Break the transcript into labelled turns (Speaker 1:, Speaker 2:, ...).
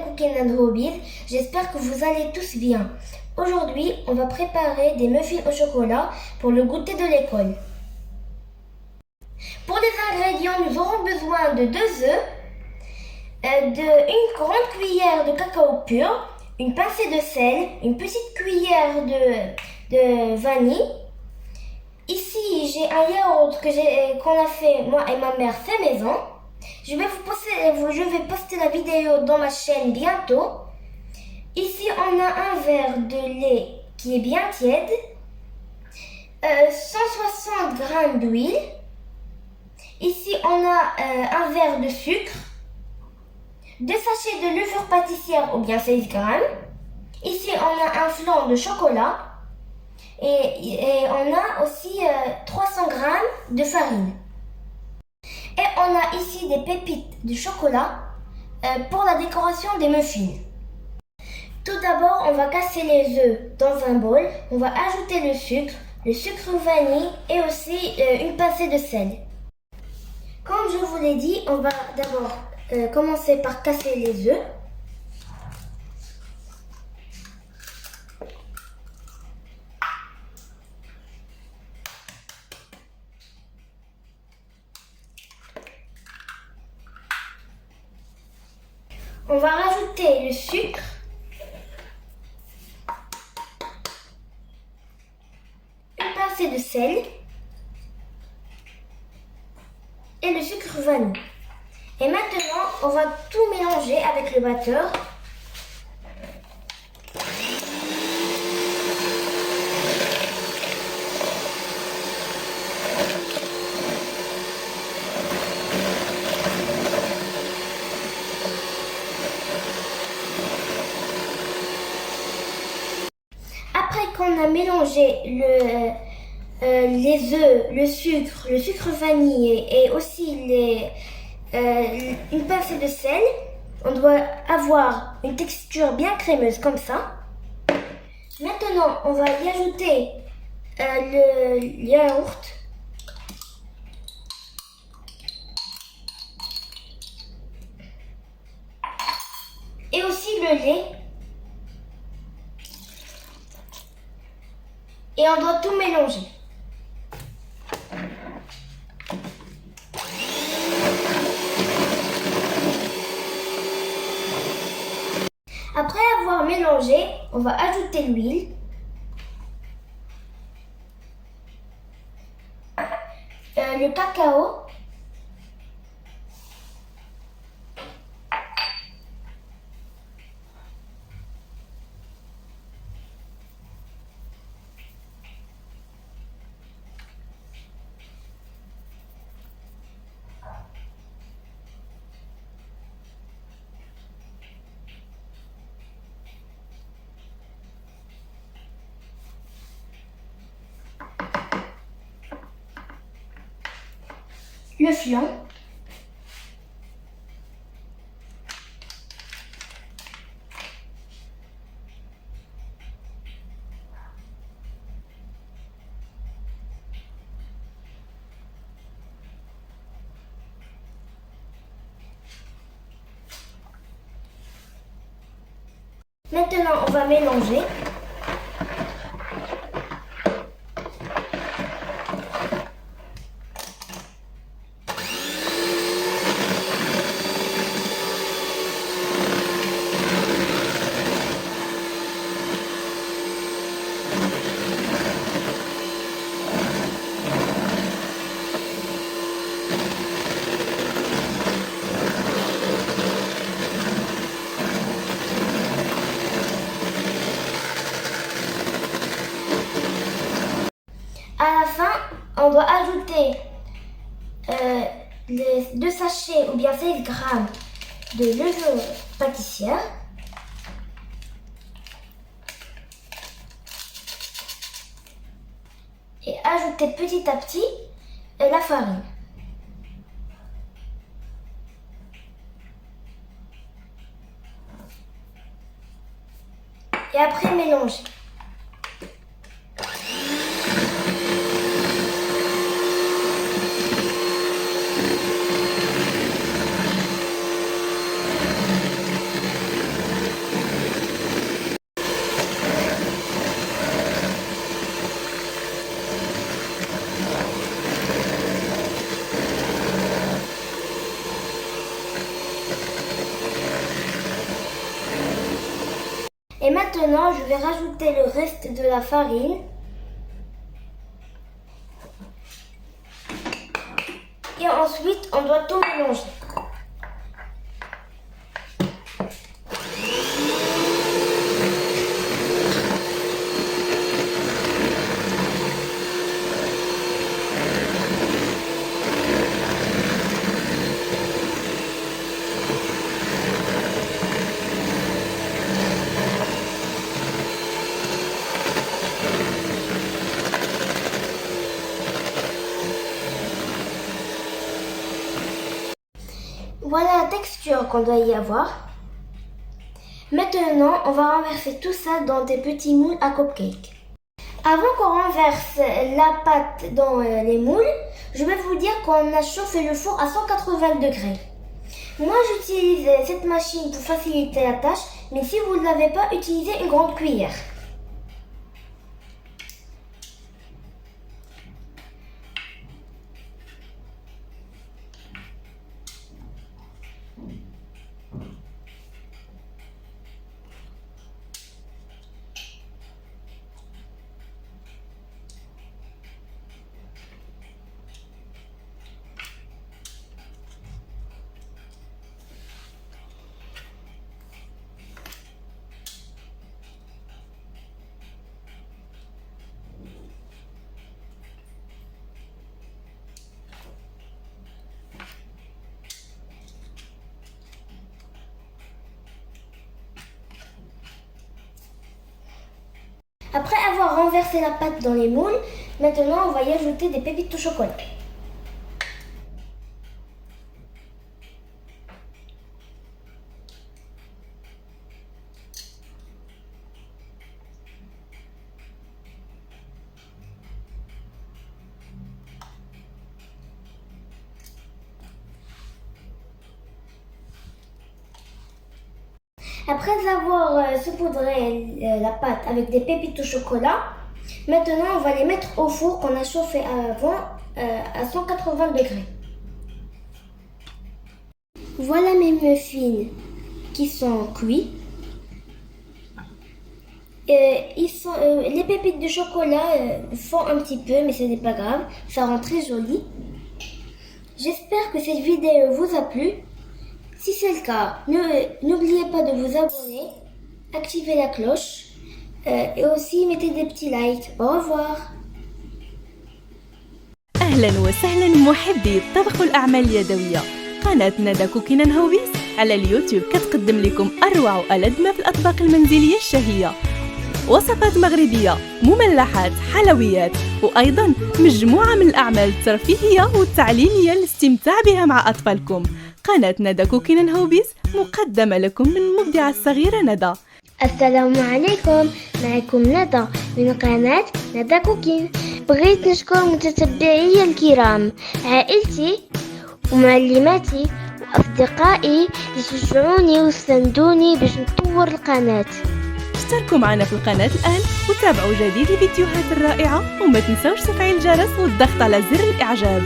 Speaker 1: Cooking and Hobbies, j'espère que vous allez tous bien. Aujourd'hui, on va préparer des muffins au chocolat pour le goûter de l'école. Pour les ingrédients, nous aurons besoin de 2 œufs, une grande cuillère de cacao pur, une pincée de sel, une petite cuillère de vanille. Ici, j'ai un yaourt qu'on a fait moi et ma mère fait maison. Je vais poster la vidéo dans ma chaîne bientôt. Ici, on a un verre de lait qui est bien tiède, 160 g d'huile. Ici, on a un verre de sucre, 2 sachets de levure pâtissière ou bien 16 g. Ici, on a un flan de chocolat et on a aussi 300 g de farine. Et on a ici des pépites de chocolat pour la décoration des muffins. Tout d'abord, on va casser les œufs dans un bol. On va ajouter le sucre vanille et aussi une pincée de sel. Comme je vous l'ai dit, on va d'abord commencer par casser les œufs. On va rajouter le sucre, une pincée de sel et le sucre vanille. Et maintenant, on va tout mélanger avec le batteur. Après qu'on a mélangé les œufs, le sucre vanillé et aussi une pincée de sel, on doit avoir une texture bien crémeuse comme ça. Maintenant, on va y ajouter le yaourt. Et aussi le lait. Et on doit tout mélanger. Après avoir mélangé, on va ajouter l'huile. Le cacao. Le flan. Maintenant, on va mélanger. À la fin, on doit ajouter les 2 sachets ou bien 16 g de levure pâtissière. Et ajouter petit à petit la farine. Et après mélanger. Et maintenant, je vais rajouter le reste de la farine. Et ensuite, on doit tout mélanger. Voilà la texture qu'on doit y avoir. Maintenant, on va renverser tout ça dans des petits moules à cupcake. Avant qu'on renverse la pâte dans les moules, je vais vous dire qu'on a chauffé le four à 180 degrés. Moi, j'utilise cette machine pour faciliter la tâche, mais si vous ne l'avez pas, utilisez une grande cuillère. Après avoir renversé la pâte dans les moules, maintenant on va y ajouter des pépites au chocolat. Après avoir saupoudré la pâte avec des pépites au chocolat, maintenant on va les mettre au four qu'on a chauffé avant à 180 degrés. Voilà mes muffins qui sont cuits. Les pépites de chocolat font un petit peu, mais ce n'est pas grave, ça rend très joli. J'espère que cette vidéo vous a plu. Si c'est le cas, n'oubliez pas de vous abonner, activer la cloche et aussi mettez des petits likes. Au revoir.
Speaker 2: أهلا وسهلا محبي الطبخ والأعمال اليدوية. قناة ندى كوكين اند هوبيز على اليوتيوب كتقدم لكم أروع وألذ ما في الأطباق المنزلية الشهية، وصفات مغربية، مملحات، حلويات، وأيضا مجموعة من الأعمال الترفيهية والتعليمية للاستمتاع بها مع أطفالكم. قناة ندى كوكين اند هوبيز مقدمة لكم من المبدعة الصغيرة ندى.
Speaker 1: السلام عليكم، معكم ندى من قناة ندى كوكين. بغيت نشكر متتبعي الكرام، عائلتي ومعلماتي وأصدقائي اللي شجعوني وساندوني باش نطور القناة.
Speaker 2: اشتركوا معنا في القناة الآن وتابعوا جديد الفيديوهات الرائعة، وما تنسوش تفعيل الجرس والضغط على زر الإعجاب.